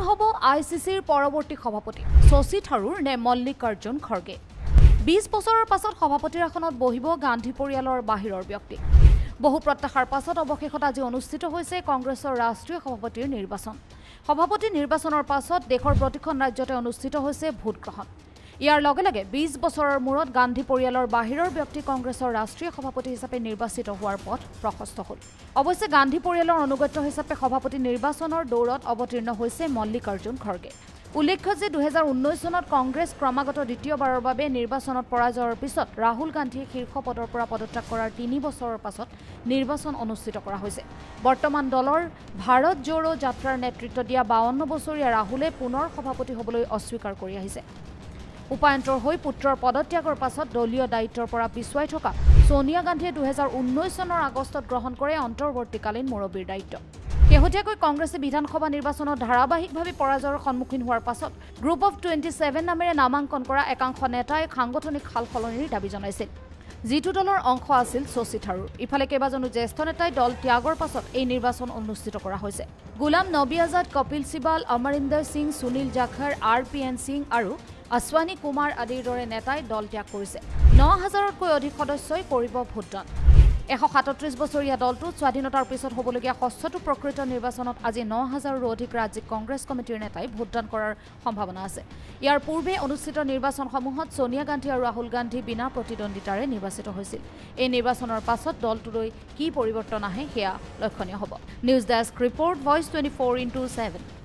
হব আইচিচিৰ পৰৱৰ্তী সভাপতি শশী থাৰুৰ নে মল্লিকাৰ্জুন খৰ্গে 20 বছৰৰ পাছত সভাপতিৰ আসনত বহিব গান্ধী পৰিয়ালৰ বাহিৰৰ ব্যক্তি বহু প্ৰত্যাশাৰ পাছত অৱশেষত আজি অনুষ্ঠিত হৈছে কংগ্ৰেছৰ ৰাষ্ট্ৰীয় সভাপতিৰ নিৰ্বাচন সভাপতি নিৰ্বাচনৰ পাছত দেশৰ প্ৰতিখন ৰাজ্যতে অনুষ্ঠিত হৈছে ভোট গ্ৰহণ ইয়াৰ লগে লগে 20 বছৰৰ মূৰত গান্ধী পৰিয়ালৰ বাহিৰৰ ব্যক্তি কংগ্ৰেছৰ ৰাষ্ট্ৰীয় সভাপতি হিচাপে নিৰ্বাচিত হোৱাৰ পথ প্ৰশস্ত হ'ল অৱশ্যে গান্ধী পৰিয়ালৰ অনুগত্য হিচাপে সভাপতি নিৰ্বাচনৰ দৌৰত অৱতীৰ্ণ হৈছে মল্লিকাৰ্জুন খৰ্গে উল্লেখ্য যে 2019 চনত কংগ্ৰেছ ক্ৰমাগত দ্বিতীয়বাৰৰ বাবে নিৰ্বাচনত পৰাজয়ৰ পিছত ৰাহুল গান্ধীয়ে শীৰ্ষ পদৰ পৰা পদত্যাগ কৰাৰ 3 বছৰৰ পাছত নিৰ্বাচন অনুষ্ঠিত কৰা হৈছে বৰ্তমান দলৰ ভাৰত জোড়ো যাত্ৰাৰ নেতৃত্ব দিয়া 52 বছৰীয়া ৰাহুলে পুনৰ সভাপতি হ'বলৈ অস্বীকাৰ কৰি আহিছে উপায়ন্তৰ হৈ পুত্ৰৰ পদত্যাগৰ পাছত দলীয় দায়িত্বৰ পৰা পিছুৱাই থকা সোনিয়া গান্ধীয়ে 2019 চনৰ আগষ্টত গ্ৰহণ কৰে অন্তৰ্বৰ্তীকালীন মুৰব্বীৰ দায়িত্ব শেহতীয়াকৈ কংগ্ৰেছে বিধানসভা নিৰ্বাচনত ধাৰাবাহিকভাৱে পৰাজয়ৰ সন্মুখীন হোৱাৰ পাছত গ্ৰুপ অফ 27 নামেৰে নামাংকন কৰা একাংশ নেতাই সাংগঠনিক সালসলনিৰ দাবী জনাইছিল যিটো দলৰ অংশ আছিল শশী থাৰুৰ ইফালে কেইবাজনো জ্যেষ্ঠ নেতাই দল ত্যাগৰ পাছত এই নিৰ্বাচন অনুষ্ঠিত কৰা হৈছে গুলাম নবী আজাদ কপিল সিবাল অমৰিন্দৰ সিং সুনীল জাখৰ আৰপিএন সিং আৰু অশ্বানী কুমাৰ আদিৰ দৰে নেতাই দল ত্যাগ কৰিছে 9000তকৈ অধিক সদস্যই কৰিব ভোটদান 137 বছৰীয়া দলটো স্বাধীনতাৰ পিছত হ'বলগীয়া ষষ্ঠটো প্ৰকৃত নিৰ্বাচনত আজি 9000ৰো অধিক ৰাজ্যিক কংগ্ৰেছ কমিটিৰ নেতাই ভোটদান কৰাৰ সম্ভাৱনা আছে ইয়াৰ পূৰ্বে অনুষ্ঠিত নিৰ্বাচনসমূহত সোনিয়া গান্ধী আৰু ৰাহুল গান্ধী বিনা প্ৰতিদ্বন্দ্বিতাৰে নিৰ্বাচিত হৈছিল এই নিৰ্বাচনৰ পাছত দলটোলৈ কি পৰিৱৰ্তন আহে সেয়া লক্ষণীয় হ'ব নিউজ ডেস্ক ৰিপৰ্ট ভইচ 24/7